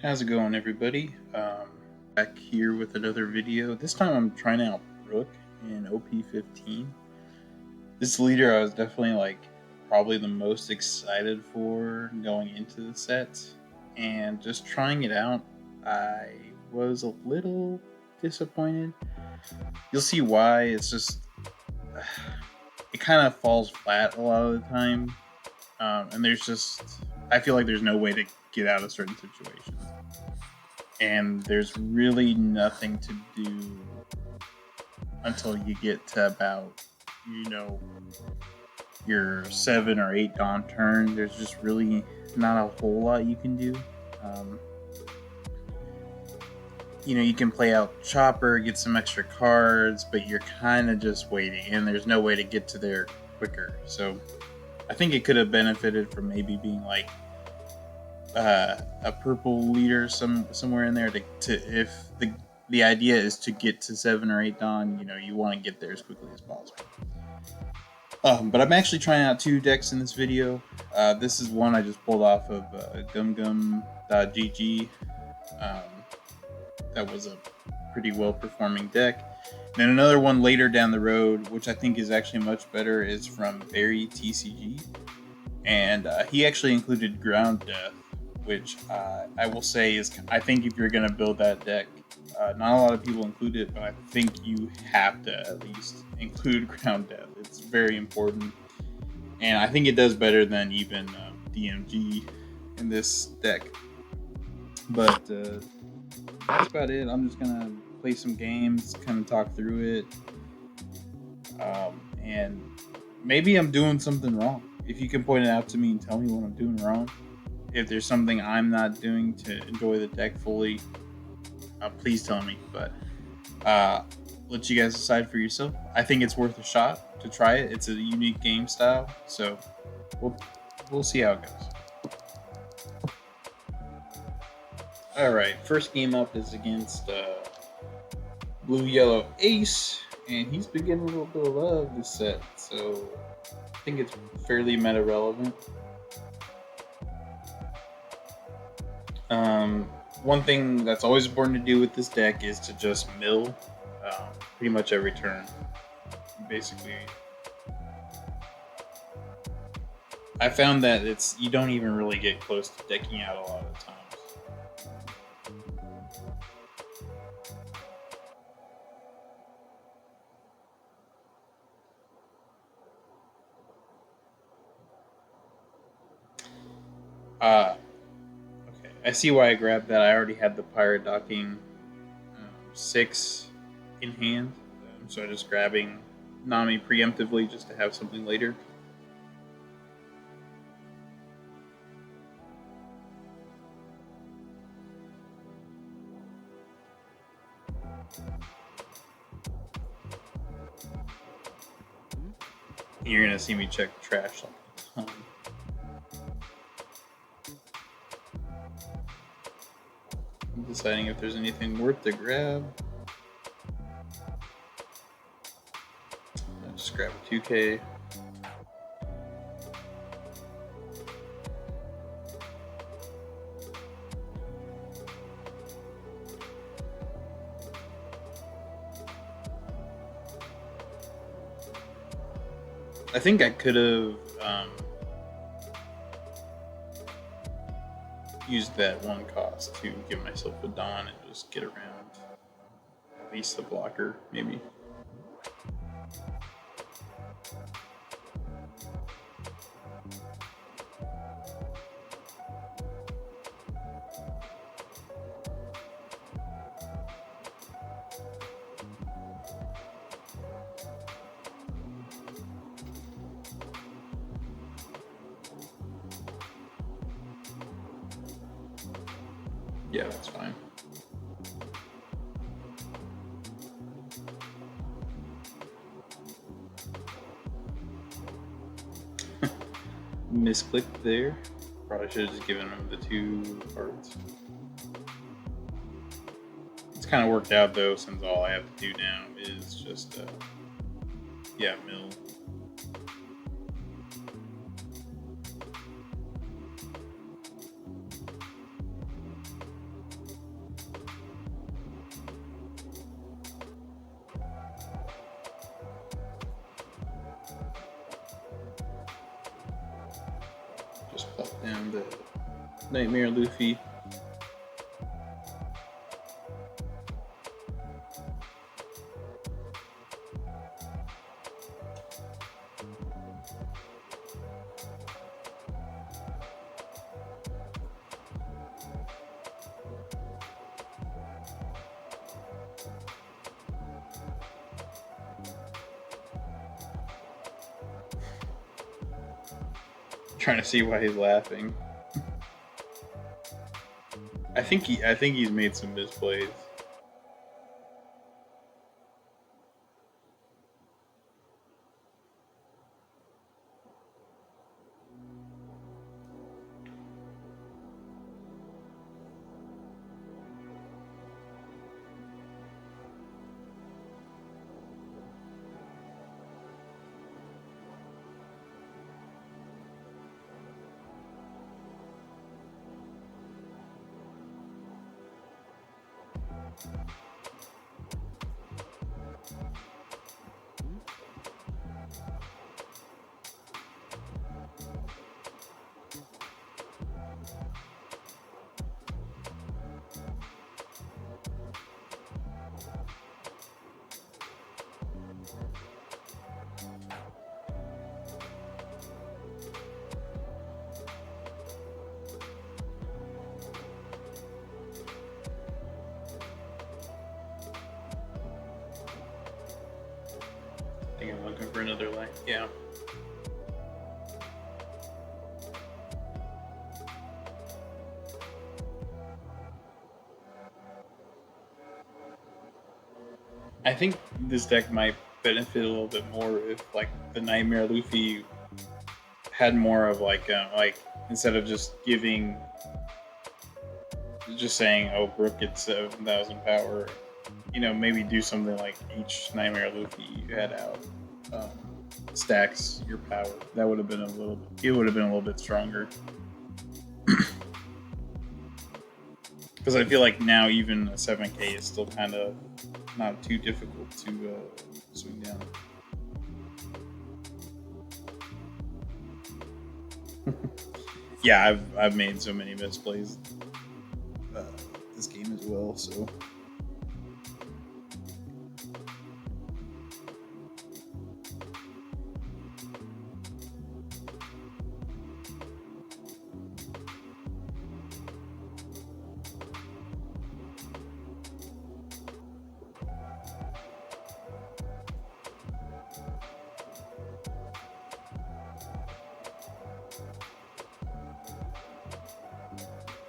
How's it going, everybody? Back here with another video. This time I'm trying out Brook in OP15. This leader I was definitely probably the most excited for going into the set, and just trying it out, I was a little disappointed. You'll see why. It's just it kind of falls flat a lot of the time, and I feel like there's no way to get out of certain situations. And there's really nothing to do until you get to about, your 7 or 8 dawn turn. There's just really not a whole lot you can do. Um, you can play out Chopper, get some extra cards, but you're kind of just waiting, and there's no way to get to there quicker. So I think it could have benefited from maybe being a purple leader somewhere in there to if the idea is to get to 7 or 8 dawn, you want to get there as quickly as possible. But I'm actually trying out 2 decks in this video. This is one I just pulled off of gumgum.gg. That was a pretty well performing deck. Then another one later down the road, which I think is actually much better, is from Barry TCG, and he actually included Ground Death, which I will say is, I think if you're going to build that deck, not a lot of people include it, but I think you have to at least include Ground Death. It's very important, and I think it does better than even DMG in this deck. But that's about it. I'm just going to play some games, kind of talk through it, and maybe I'm doing something wrong. If you can point it out to me and tell me what I'm doing wrong, if there's something I'm not doing to enjoy the deck fully, please tell me. But let you guys decide for yourself. I think it's worth a shot to try it. It's a unique game style, so we'll see how it goes. All right, first game up is against Blue Yellow Ace, and he's been getting a little bit of love this set, so I think it's fairly meta relevant. One thing that's always important to do with this deck is to just mill pretty much every turn. Basically, I found that you don't even really get close to decking out a lot of the times. Okay, I see why I grabbed that. I already had the Pirate Docking 6 in hand, so I'm just grabbing Nami preemptively just to have something later. You're gonna see me check trash like a ton. I'm deciding if there's anything worth to grab. I'll just grab a 2K. I think I could have used that 1 cost to give myself a Dawn and just get around at least the blocker, maybe. Yeah, that's fine. Misclicked there. Probably should have just given him the 2 cards. It's kind of worked out though, since all I have to do now is just, mill. and the Nightmare Luffy. Trying to see why he's laughing. I think he's made some misplays. I think I'm looking for another line. Yeah. I think this deck might benefit a little bit more if, like, the Nightmare Luffy had more of like instead of just saying, "Oh, Brook gets 7,000 power," maybe do something like each Nightmare Luffy you had out stacks your power. That would have been a little bit stronger. Because I feel like now even a 7K is still kind of not too difficult to swing down. Yeah, I've made so many misplays this game as well, so.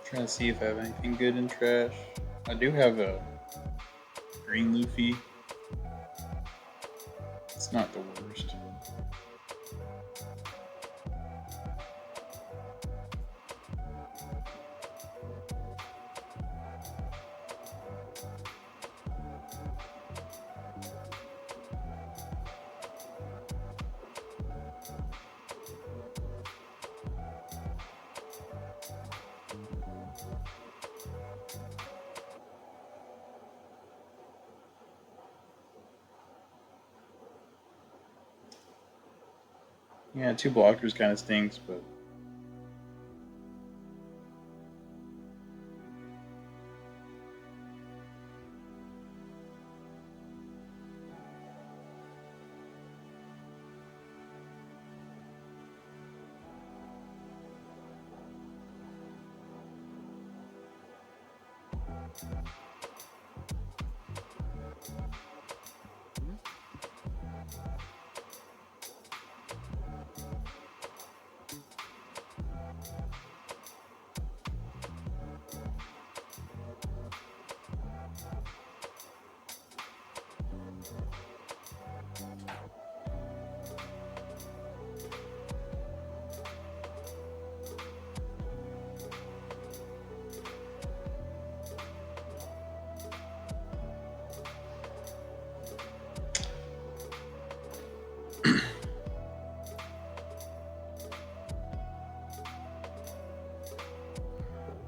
Trying to see if I have anything good in trash. I do have a green Luffy. It's not the worst. Yeah, 2 blockers kind of stinks, but.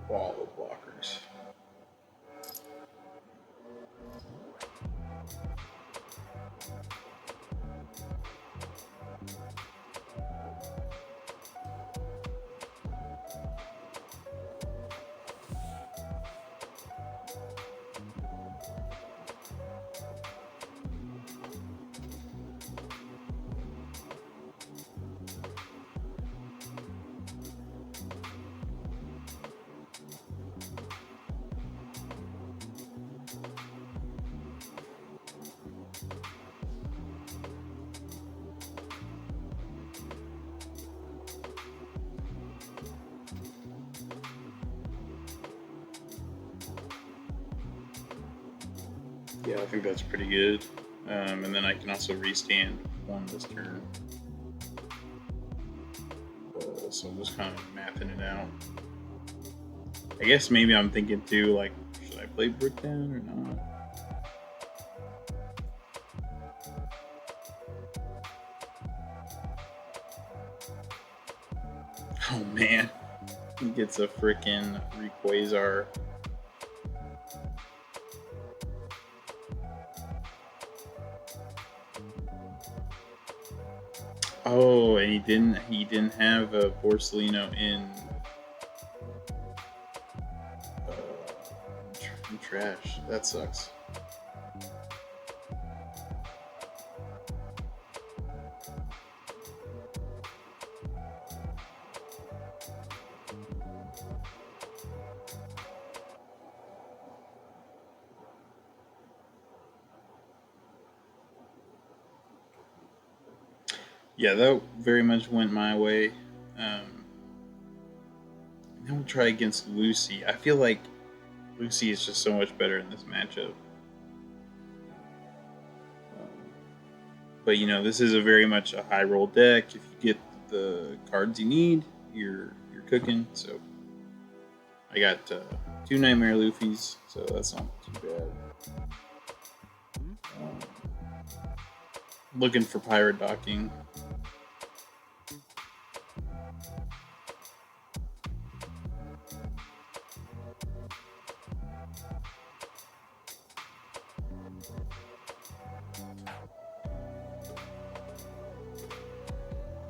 Wall of blockers. Yeah, I think that's pretty good. And then I can also restand one this turn. So I'm just kind of mapping it out. I guess maybe I'm thinking too, like, should I play Brook down or not? Oh man, he gets a freaking Rayquaza. Oh, and he didn't have a Porcelino in trash. That sucks. Yeah, that very much went my way. Then we'll try against Lucy. I feel like Lucy is just so much better in this matchup. But you know, this is a very much a high roll deck. If you get the cards you need, you're cooking. So I got 2 Nightmare Luffy's, so that's not too bad. Looking for Pirate Docking.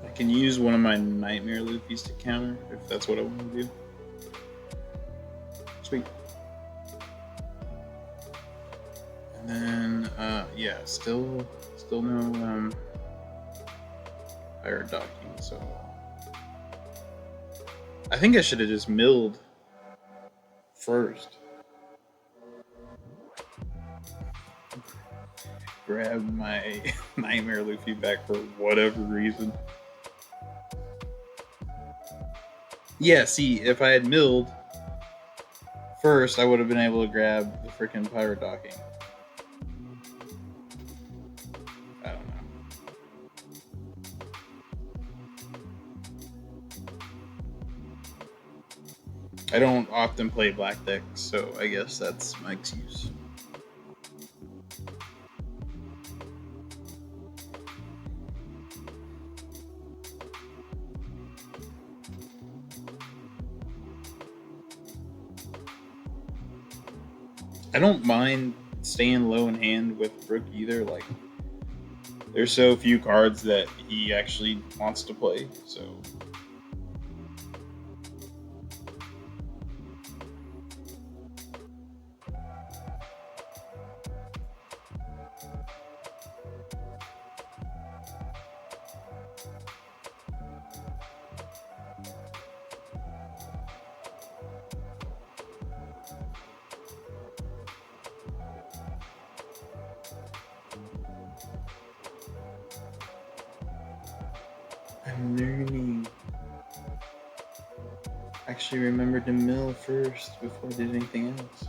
I can use one of my Nightmare Luffy's to counter if that's what I want to do. Sweet. And then, yeah, still no Pirate Docking, so I think I should have just milled first. Grab my Nightmare Luffy back for whatever reason. Yeah, see, if I had milled first, I would have been able to grab the freaking Pirate Docking. I don't know. I don't often play black decks, so I guess that's my excuse. I don't mind staying low in hand with Brook either. Like, there's so few cards that he actually wants to play, so. I'm learning. Actually remembered to mill first before I did anything else.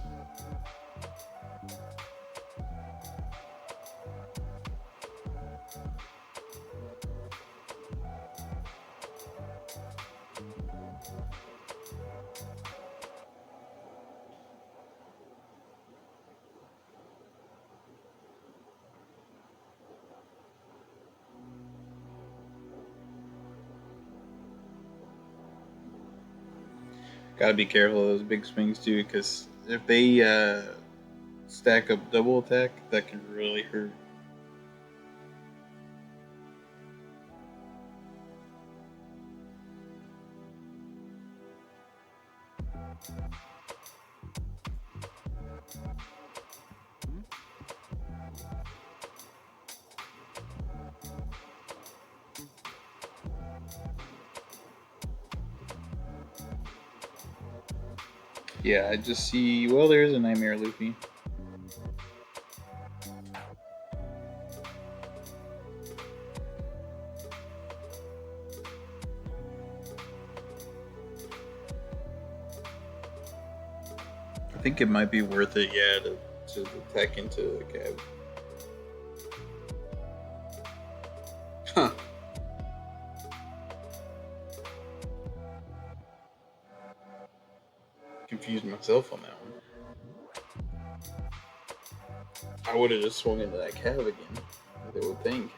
Gotta be careful of those big swings too, because if they stack up double attack, that can really hurt. Yeah, I just see. Well, there's a Nightmare Luffy. I think it might be worth it, yeah, to switches the tech into a cab. Huh. Confused myself on that one. I would have just swung into that cab again, they would think.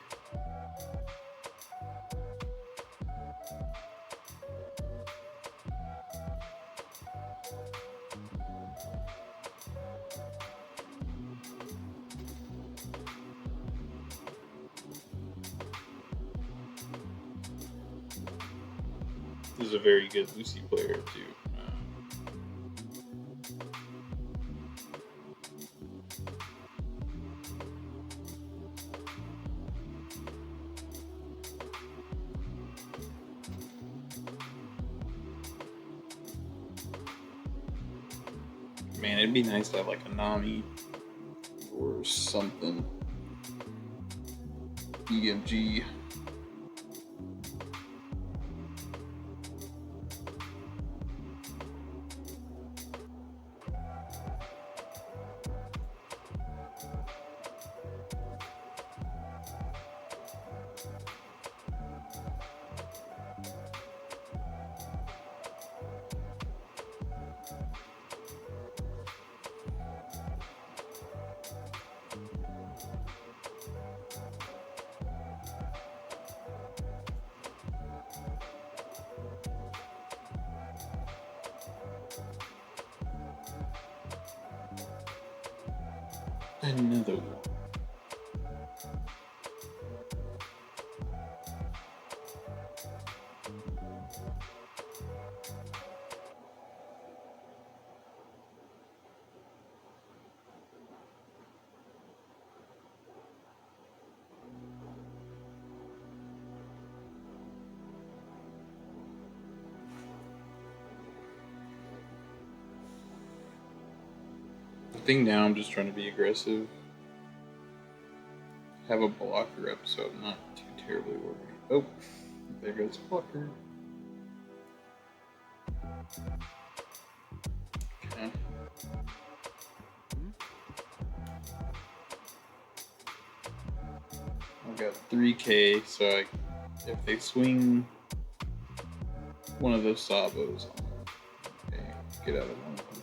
This is a very good Lucy player too. Man, it'd be nice to have like a Nami or something. EMG. Another one. I think now I'm just trying to be aggressive. Have a blocker up so I'm not too terribly worried. Oh, there goes the blocker. Okay. I've got 3K, so if they swing one of those sabos, okay, get out of one of them.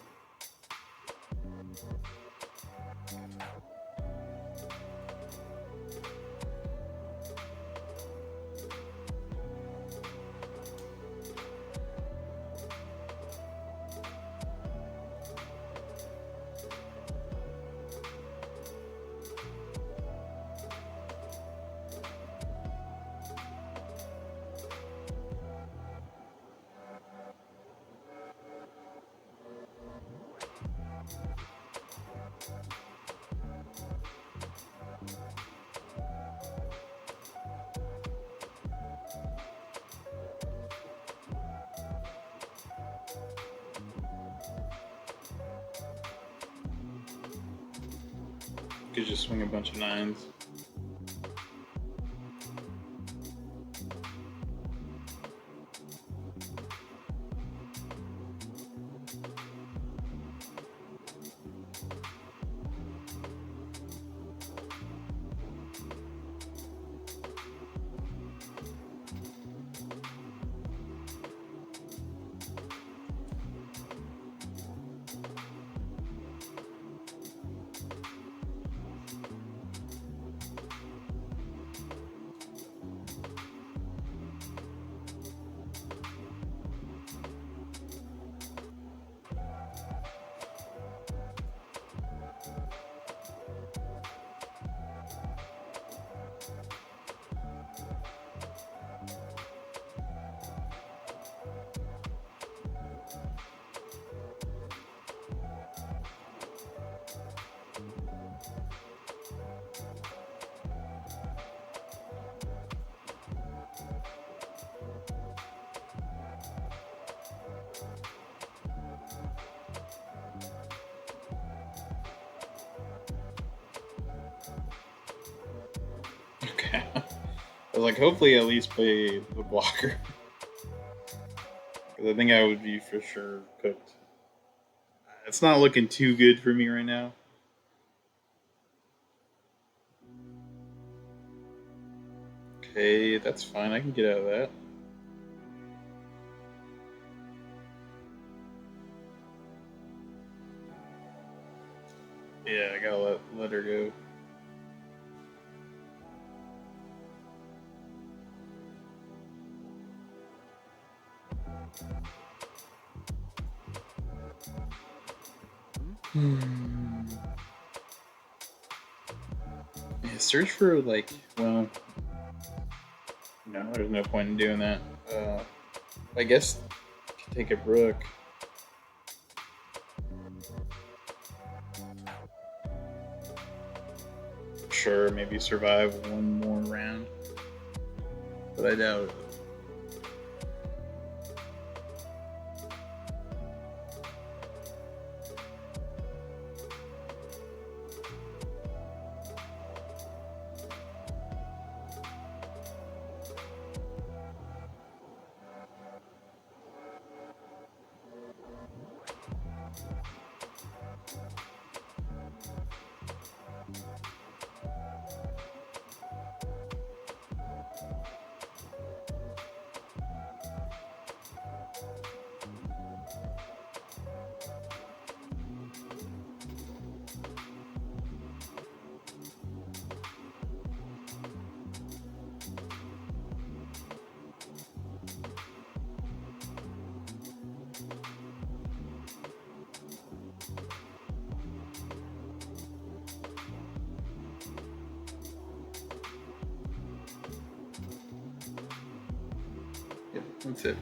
Could just swing a bunch of 9s. Okay. I was like, hopefully at least play the blocker. Because I think I would be for sure cooked. It's not looking too good for me right now. Okay, that's fine. I can get out of that. Yeah, I gotta let her go. Yeah, search for like, well, no, there's no point in doing that. I guess take a Brook. Sure, maybe survive one more round, but I doubt it. Yep, that's it.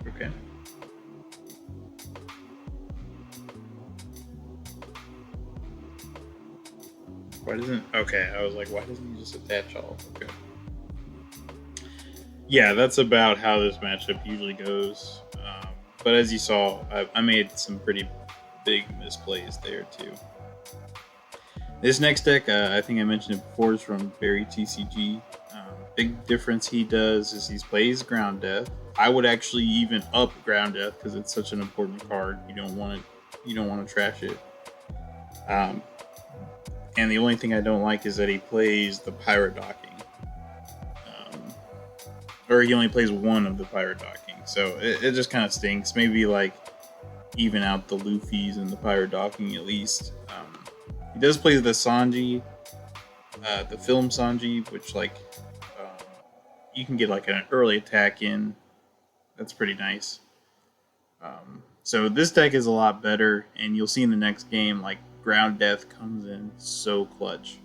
Okay. Why doesn't? Okay, I was like, why doesn't he just attach all? Okay. Yeah, that's about how this matchup usually goes. But as you saw, I made some pretty big misplays there too. This next deck, I think I mentioned it before, is from Barry TCG. Big difference he does is he plays Ground Death. I would actually even up Ground Death because it's such an important card. You don't want to trash it. And the only thing I don't like is that he plays the Pirate Docking, or he only plays one of the Pirate Docking. So it just kind of stinks. Maybe like even out the Luffy's and the Pirate Docking at least. He does play the Sanji, the film Sanji, which like you can get like an early attack in. That's pretty nice. So this deck is a lot better, and you'll see in the next game like Ground Death comes in so clutch.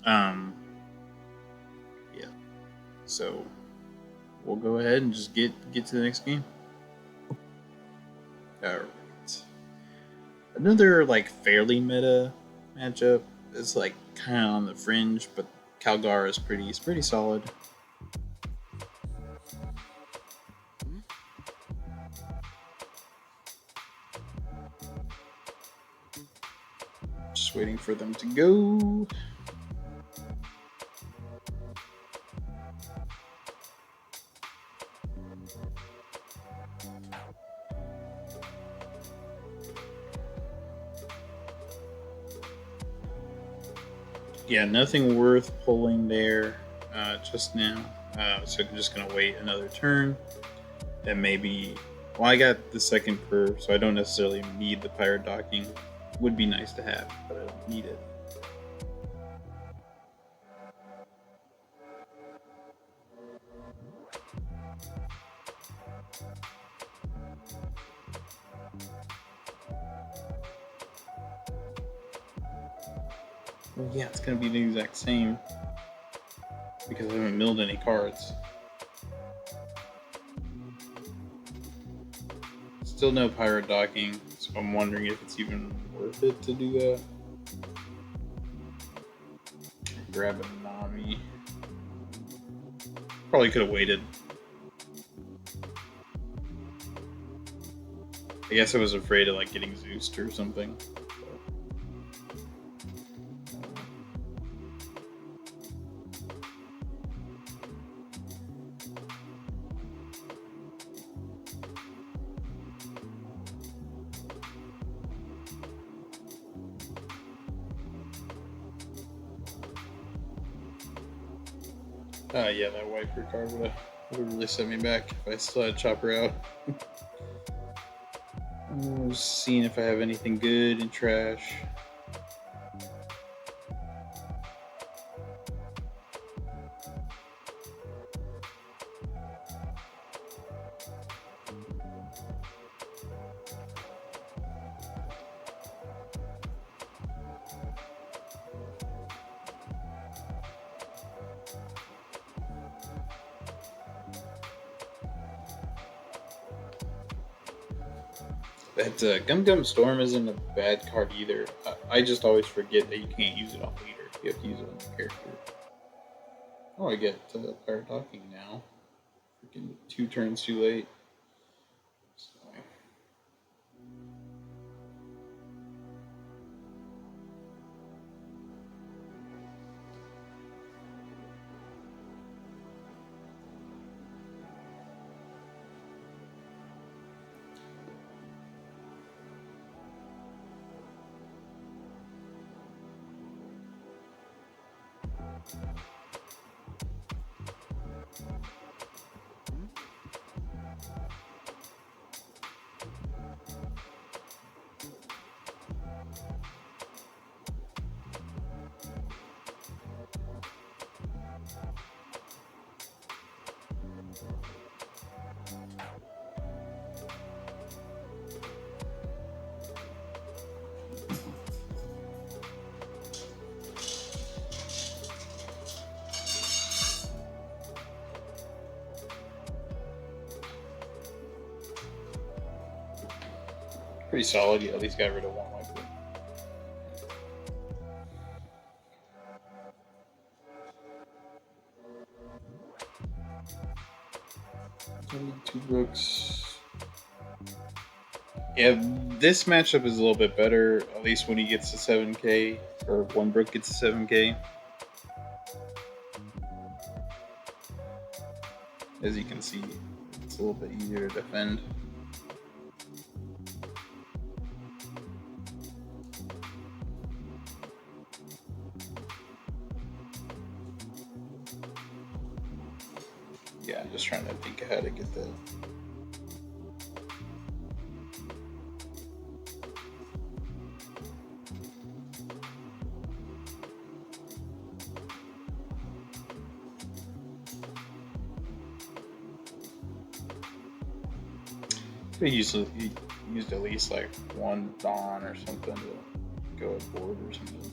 Yeah. So we'll go ahead and just get to the next game. All right. Another like fairly meta matchup. It's like kind of on the fringe, but Calgar is pretty solid. Just waiting for them to go. Yeah, nothing worth pulling there just now. So I'm just gonna wait another turn. And maybe, well, I got the second curve, so I don't necessarily need the Pirate Docking. Would be nice to have, but I don't need it. Well, yeah, it's gonna be the exact same because I haven't milled any cards. Still no Pirate Docking, so I'm wondering if it's even worth it to do that. Grab a Nami. Probably could have waited. I guess I was afraid of like getting Zeused or something. Yeah, that wiper card would have really set me back if I still had Chopper out. I'm just seeing if I have anything good and trash. That Gum Gum Storm isn't a bad card either. I just always forget that you can't use it on leader. You have to use it on the character. Oh, I get Pirate Talking now. Freaking 2 turns too late. Pretty solid. You at least got rid of one wiper. Two Brooks. Yeah, this matchup is a little bit better, at least when he gets to 7k, or one Brook gets to 7k. As you can see, it's a little bit easier to defend. Yeah, I'm just trying to think of how to get that. He used at least like one Dawn or something to go aboard or something.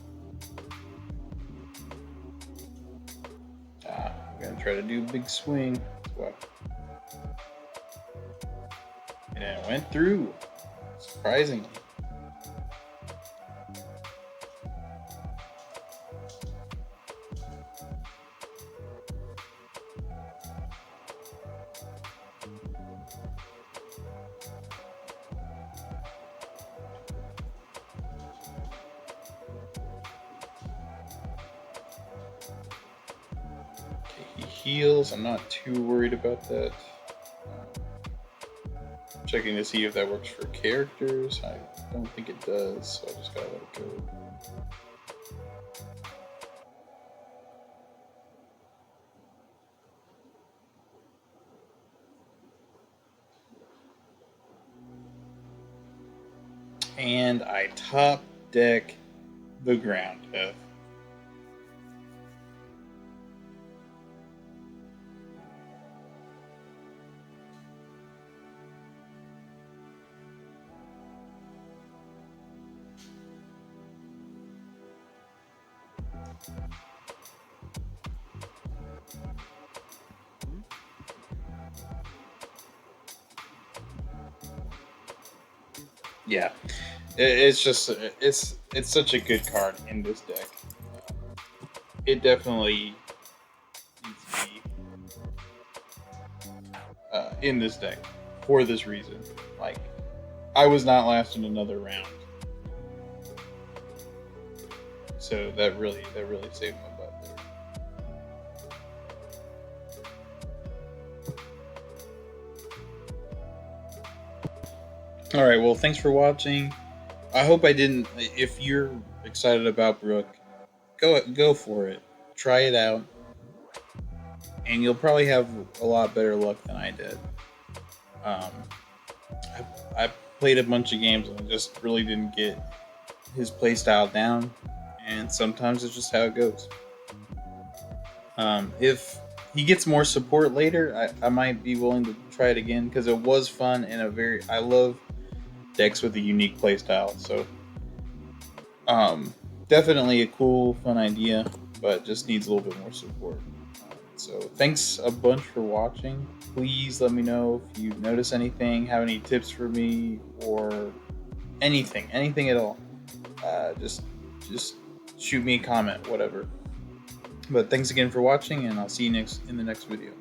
I'm gonna try to do a big swing. Wow. And it went through, surprisingly. Heals. I'm not too worried about that. Checking to see if that works for characters. I don't think it does, so I just gotta let it go. And I top deck the ground F. Yeah, it's just it's such a good card in this deck. It definitely needs to be in this deck for this reason. Like, I was not lasting another round, so that really saved my butt there. All right, well, thanks for watching. I hope I didn't. If you're excited about Brook, go for it. Try it out. and you'll probably have a lot better luck than I did. Um, I played a bunch of games and I just really didn't get his playstyle down, and sometimes it's just how it goes. If he gets more support later, I might be willing to try it again because it was fun and I love decks with a unique playstyle. So definitely a cool, fun idea, but just needs a little bit more support. So thanks a bunch for watching. Please let me know if you notice anything, have any tips for me, or anything at all. Just shoot me a comment, whatever. But thanks again for watching, and I'll see you in the next video.